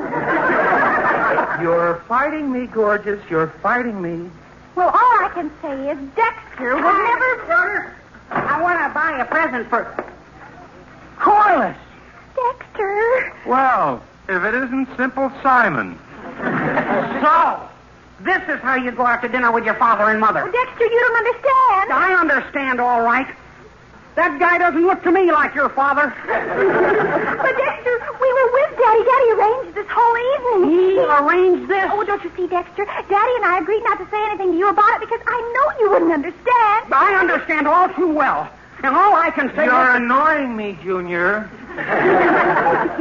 Speaker 11: You're fighting me, gorgeous. You're fighting me.
Speaker 3: Well, all I can say is Dexter would never...
Speaker 6: I want to buy a present for... Corliss!
Speaker 3: Dexter!
Speaker 11: Well, if it isn't Simple Simon.
Speaker 6: So, this is how you go out to dinner with your father and mother.
Speaker 3: Oh, Dexter, you don't understand.
Speaker 6: I understand, all right. That guy doesn't look to me like your father.
Speaker 3: But, Dexter, we were with Daddy. Daddy arranged this whole evening.
Speaker 6: He arranged this?
Speaker 3: Oh, don't you see, Dexter? Daddy and I agreed not to say anything to you about it because I know you wouldn't understand.
Speaker 6: I understand all too well. And all I can say
Speaker 11: You're annoying me, Junior.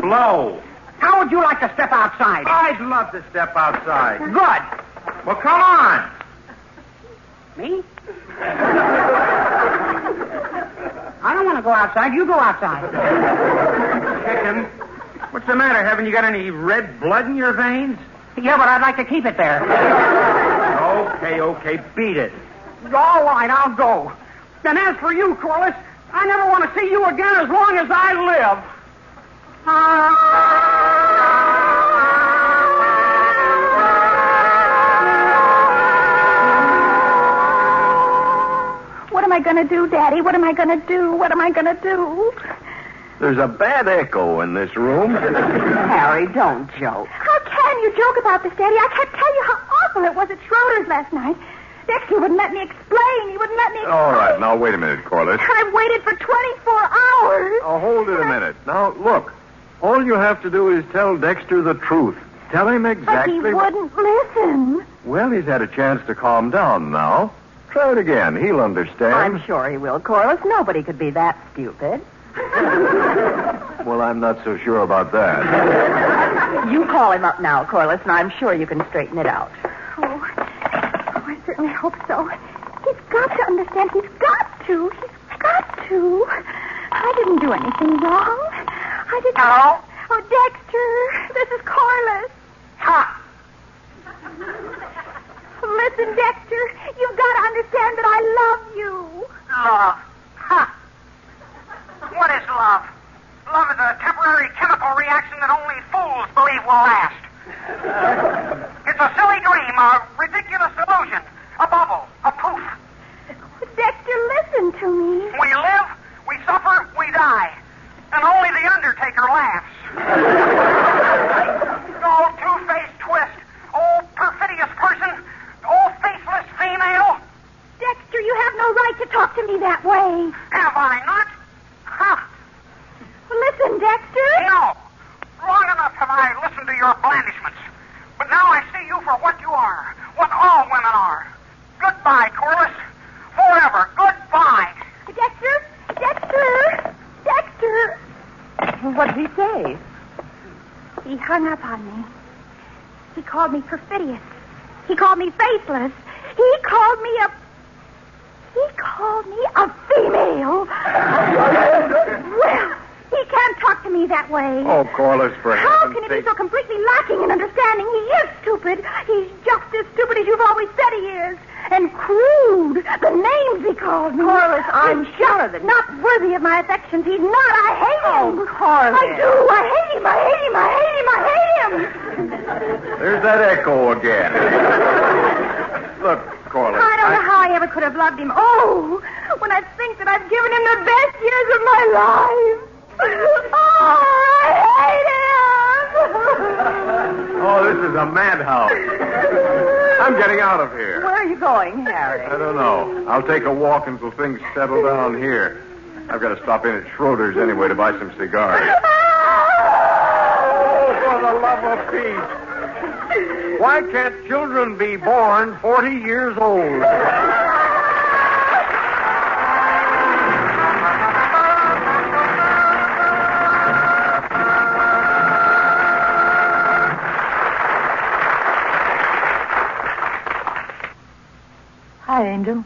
Speaker 11: Blow.
Speaker 6: How would you like to step outside?
Speaker 11: I'd love to step outside.
Speaker 6: Good.
Speaker 11: Well, come on.
Speaker 6: Me? I don't want to go outside. You go outside.
Speaker 11: Chicken, what's the matter? Haven't you got any red blood in your veins?
Speaker 6: Yeah, but I'd like to keep it there.
Speaker 11: Okay. Beat it.
Speaker 6: All right, I'll go. And as for you, Corliss, I never want to see you again as long as I live.
Speaker 3: What am I going to do, Daddy? What am I going to do? What am I going to do?
Speaker 9: There's a bad echo in this room.
Speaker 10: Harry, don't joke.
Speaker 3: How can you joke about this, Daddy? I can't tell you how awful it was at Schroeder's last night. Dexter wouldn't let me explain. He wouldn't let me explain.
Speaker 9: All right, now wait a minute, Corliss.
Speaker 3: I've waited for 24 hours.
Speaker 9: Oh, hold it a minute. Now, look. All you have to do is tell Dexter the truth. Tell him exactly...
Speaker 3: But he wouldn't listen.
Speaker 9: Well, he's had a chance to calm down now. Try it again. He'll understand.
Speaker 10: I'm sure he will, Corliss. Nobody could be that stupid.
Speaker 9: Well, I'm not so sure about that.
Speaker 10: You call him up now, Corliss, and I'm sure you can straighten it out.
Speaker 3: Oh, I certainly hope so. He's got to understand. He's got to. He's got to. I didn't do anything wrong. I didn't...
Speaker 6: Hello?
Speaker 3: Oh, Dexter, this is Corliss.
Speaker 6: Ha!
Speaker 3: Listen, Dexter, you've got to understand that I love you.
Speaker 6: Love. Ha! What is love? Love is a temporary chemical reaction that only fools believe will last. It's a silly dream, a ridiculous illusion, a bubble, a poof.
Speaker 3: Dexter, listen to me.
Speaker 6: We live, we suffer, we die. And only the Undertaker laughs. Oh, two-faced twist. Oh, perfidious person. Oh, faceless female.
Speaker 3: Dexter, you have no right to talk to me that way.
Speaker 6: Have I not? Ha!
Speaker 3: Listen, Dexter.
Speaker 6: No. Long enough have I listened to your blandishments. But now I see you for what you are. What all women are. Goodbye, Corliss. Forever. Goodbye.
Speaker 3: Dexter! Dexter! Dexter!
Speaker 10: What did he say?
Speaker 3: He hung up on me. He called me perfidious. He called me faithless. He called me a female. Well, he can't talk to me that way.
Speaker 9: Oh, Corliss, for
Speaker 3: How
Speaker 9: heaven's
Speaker 3: can he
Speaker 9: sake.
Speaker 3: be so completely lacking in understanding? He is stupid. He's just as stupid as you've always said he is. And crude. The names he called me.
Speaker 10: Corliss, I'm
Speaker 3: He's
Speaker 10: sure
Speaker 3: just
Speaker 10: that...
Speaker 3: not worthy of my affections. He's not. I hate him.
Speaker 10: Corliss.
Speaker 3: I do. I hate him. I hate him. I hate him. I hate him.
Speaker 9: There's that echo again. Look, Corliss.
Speaker 3: I don't know how I ever could have loved him. Oh, when I think that I've given him the best years of my life. Oh, I hate him.
Speaker 9: Oh, this is a madhouse. I'm getting out of here.
Speaker 10: Where are you going, Harry?
Speaker 9: I don't know. I'll take a walk until things settle down here. I've got to stop in at Schroeder's anyway to buy some cigars. Oh, for the love of peace. Why can't children be born 40 years old?
Speaker 10: Hi, Angel.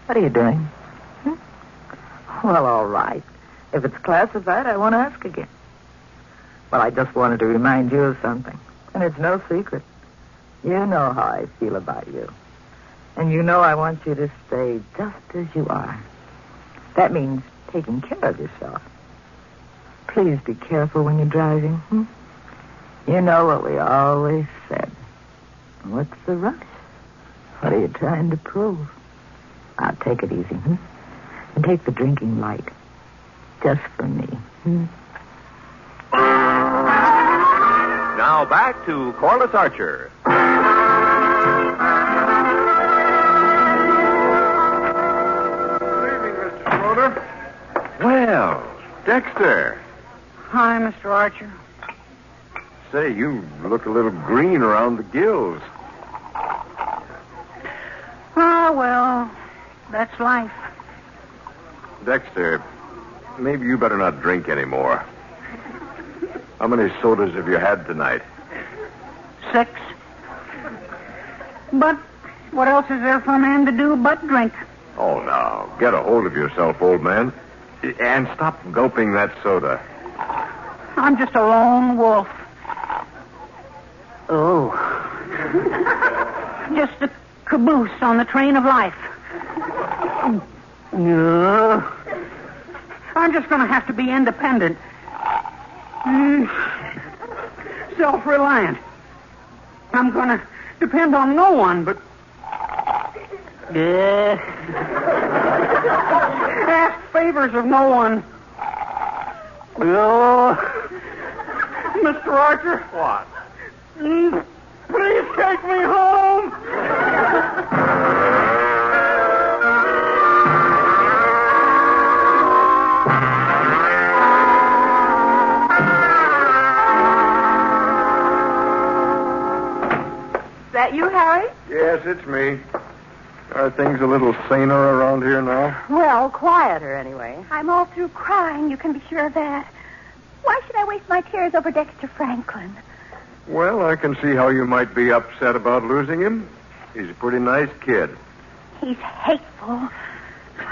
Speaker 10: What are you doing? Well, all right. If it's classified, I won't ask again. Well, I just wanted to remind you of something. And it's no secret. You know how I feel about you. And you know I want you to stay just as you are. That means taking care of yourself. Please be careful when you're driving. You know what we always said. What's the rush? What are you trying to prove? Now, take it easy, And take the drinking light. Just for me.
Speaker 9: Now back to Corliss Archer. Good evening, Mr. Schroeder. Well, Dexter.
Speaker 6: Hi, Mr. Archer.
Speaker 9: Say, you look a little green around the gills.
Speaker 6: Oh, well, that's life.
Speaker 9: Dexter, maybe you better not drink anymore. How many sodas have you had tonight?
Speaker 6: 6. But what else is there for a man to do but drink?
Speaker 9: Oh, now, get a hold of yourself, old man. And stop gulping that soda.
Speaker 6: I'm just a lone wolf. Oh. Just a caboose on the train of life. No. I'm just going to have to be independent. Self-reliant. I'm going to depend on no one, but... ask favors of no one. Mr. Archer.
Speaker 9: What?
Speaker 6: Please take me home.
Speaker 10: Is that you, Harry?
Speaker 9: Yes, it's me. Are things a little saner around here now?
Speaker 10: Well, quieter anyway.
Speaker 3: I'm all through crying, you can be sure of that. Why should I waste my tears over Dexter Franklin?
Speaker 9: Well, I can see how you might be upset about losing him. He's a pretty nice kid.
Speaker 3: He's hateful.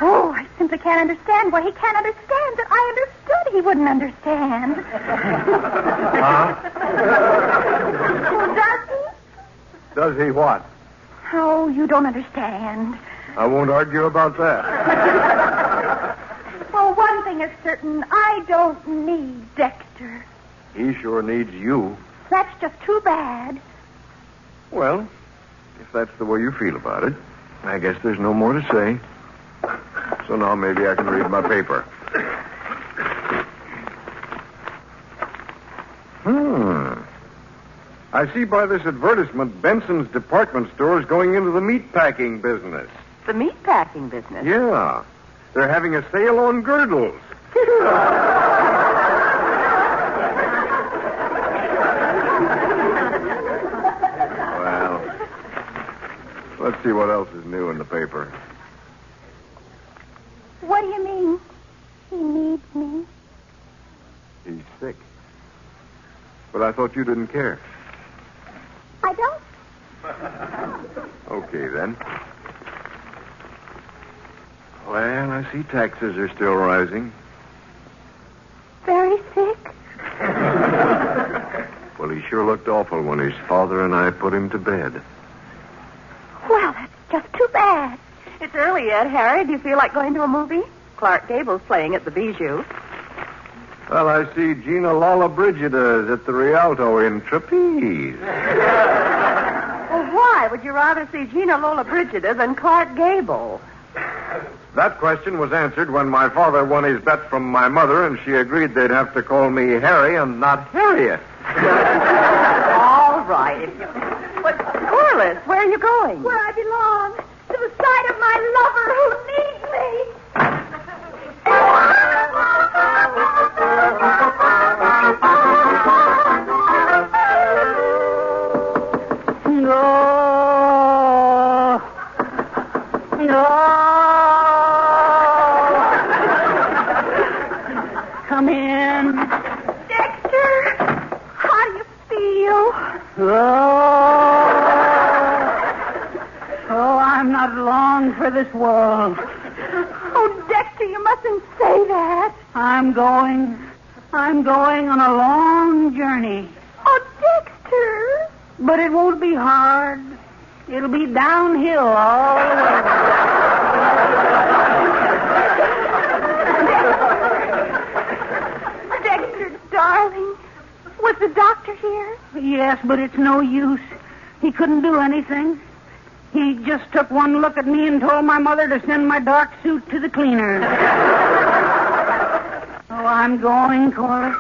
Speaker 3: Oh, I simply can't understand why he can't understand that I understood he wouldn't understand. Oh, does he?
Speaker 9: Does he what?
Speaker 3: Oh, you don't understand.
Speaker 9: I won't argue about that.
Speaker 3: Well, one thing is certain. I don't need Dexter.
Speaker 9: He sure needs you.
Speaker 3: That's just too bad.
Speaker 9: Well, if that's the way you feel about it, I guess there's no more to say. So now maybe I can read my paper. I see by this advertisement Benson's department store is going into the meatpacking business.
Speaker 10: The meatpacking business?
Speaker 9: Yeah. They're having a sale on girdles. Well, let's see what else is new in the paper.
Speaker 3: What do you mean? He needs me.
Speaker 9: He's sick. But I thought you didn't care.
Speaker 3: I don't.
Speaker 9: Okay, then. Well, I see taxes are still rising.
Speaker 3: Very sick?
Speaker 9: Well, he sure looked awful when his father and I put him to bed.
Speaker 3: Well, that's just too bad.
Speaker 10: It's early yet, Harry. Do you feel like going to a movie? Clark Gable's playing at the Bijou.
Speaker 9: Well, I see Gina Lollobrigida is at the Rialto in Trapeze.
Speaker 10: Well, why would you rather see Gina Lollobrigida than Clark Gable?
Speaker 9: That question was answered when my father won his bet from my mother, and she agreed they'd have to call me Harry and not Harriet.
Speaker 10: All right. But, Corliss, where are you going?
Speaker 3: Where I belong. To the side of my lover who needs me.
Speaker 6: Come in.
Speaker 3: Dexter, how do you feel?
Speaker 6: Oh, I'm not long for this world.
Speaker 3: Oh, Dexter, you mustn't say that.
Speaker 6: I'm going on a long journey.
Speaker 3: Oh, Dexter.
Speaker 6: But it won't be hard. It'll be downhill all the way.
Speaker 3: Dexter, darling, was the doctor here?
Speaker 6: Yes, but it's no use. He couldn't do anything. He just took one look at me and told my mother to send my dark suit to the cleaners. Oh, I'm going, Corliss.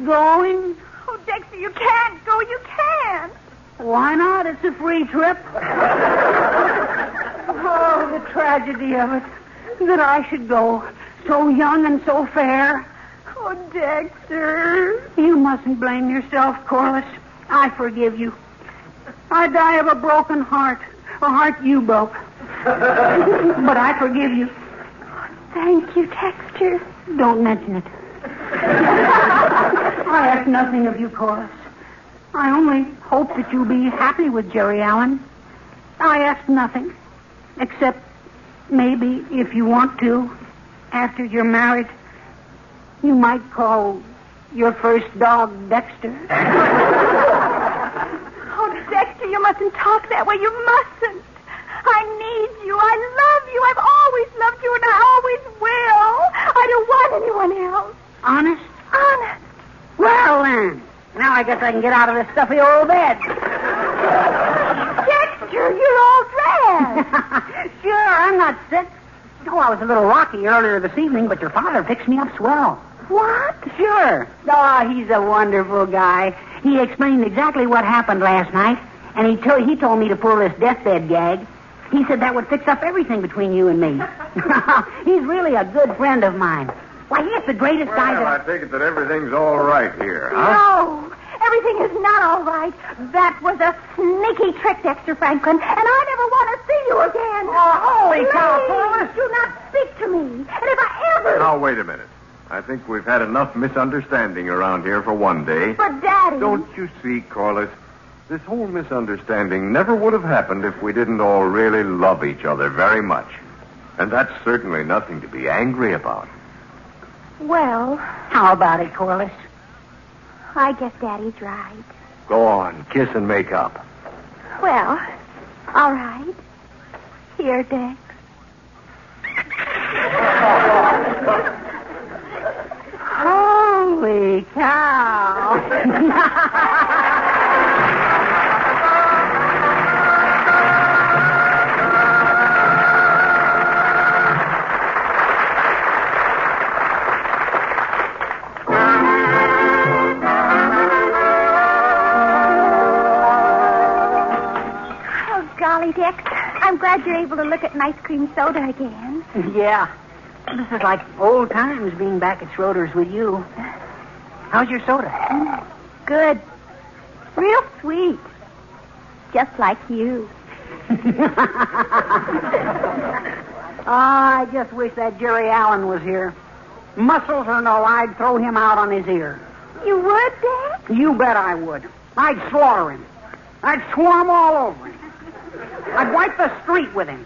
Speaker 6: Going.
Speaker 3: Oh, Dexter, you can't go. You can't.
Speaker 6: Why not? It's a free trip. Oh, the tragedy of it. That I should go. So young and so fair.
Speaker 3: Oh, Dexter.
Speaker 6: You mustn't blame yourself, Corliss. I forgive you. I die of a broken heart. A heart you broke. But I forgive you.
Speaker 3: Thank you, Dexter.
Speaker 6: Don't mention it. I ask nothing of you, Corliss. I only hope that you'll be happy with Jerry Allen. I ask nothing. Except maybe if you want to, after you're married, you might call your first dog Dexter.
Speaker 3: Oh, Dexter, you mustn't talk that way. You mustn't. I need you. I love you. I've always loved you, and I always will. I don't want anyone else.
Speaker 6: Honest?
Speaker 3: Honest.
Speaker 6: Well, then. Now I guess I can get out of this stuffy old bed.
Speaker 3: Dexter, you're all dressed.
Speaker 6: Sure, I'm not sick. Oh, I was a little rocky earlier this evening, but your father fixed me up swell.
Speaker 3: What?
Speaker 6: Sure. Oh, he's a wonderful guy. He explained exactly what happened last night, and he told me to pull this deathbed gag. He said that would fix up everything between you and me. He's really a good friend of mine. Why, he's the greatest guy
Speaker 9: Well,
Speaker 6: that...
Speaker 9: I take it that everything's all right here, huh?
Speaker 3: No, everything is not all right. That was a sneaky trick, Dexter Franklin, and I never want to see you again.
Speaker 6: Oh, holy cow,
Speaker 3: Please, do not speak to me. And if I ever...
Speaker 9: Now, wait a minute. I think we've had enough misunderstanding around here for one day.
Speaker 3: But, Daddy...
Speaker 9: Don't you see, Corliss? This whole misunderstanding never would have happened if we didn't all really love each other very much. And that's certainly nothing to be angry about.
Speaker 3: Well,
Speaker 6: How about it, Corliss?
Speaker 3: I guess Daddy's right.
Speaker 9: Go on, kiss and make up.
Speaker 3: Well, all right. Here, Dex.
Speaker 6: Holy cow.
Speaker 3: Oh, golly, Dex. I'm glad you're able to look at an ice cream soda again.
Speaker 6: Yeah. This is like old times being back at Schroeder's with you. How's your soda?
Speaker 3: Good. Real sweet. Just like you.
Speaker 6: I just wish that Jerry Allen was here. Muscles or no, I'd throw him out on his ear.
Speaker 3: You would, Dex?
Speaker 6: You bet I would. I'd slaughter him. I'd swarm all over him. I'd wipe the street with him.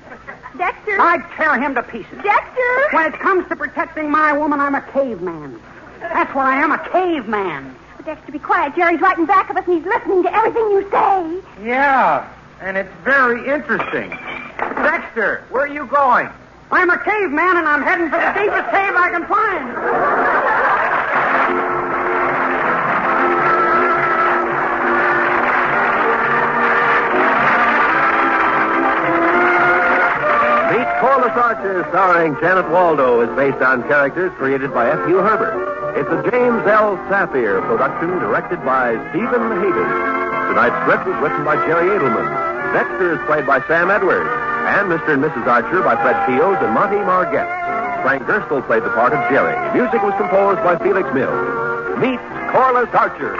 Speaker 3: Dexter?
Speaker 6: I'd tear him to pieces.
Speaker 3: Dexter?
Speaker 6: When it comes to protecting my woman, I'm a caveman. That's what I am, a caveman.
Speaker 3: Oh, Dexter, be quiet. Jerry's right in back of us, and he's listening to everything you say.
Speaker 11: Yeah, and it's very interesting. Dexter, where are you going?
Speaker 6: I'm a caveman, and I'm heading for the deepest cave I can find.
Speaker 12: Meet Corliss Archer, starring Janet Waldo, is based on characters created by F.U. Herbert. It's a James L. Saphir production directed by Stephen Hayden. Tonight's script was written by Jerry Edelman. Dexter is played by Sam Edwards, and Mr. and Mrs. Archer by Fred Shields and Monty Margette. Frank Gerstle played the part of Jerry. Music was composed by Felix Mills. Meet Corliss Archer.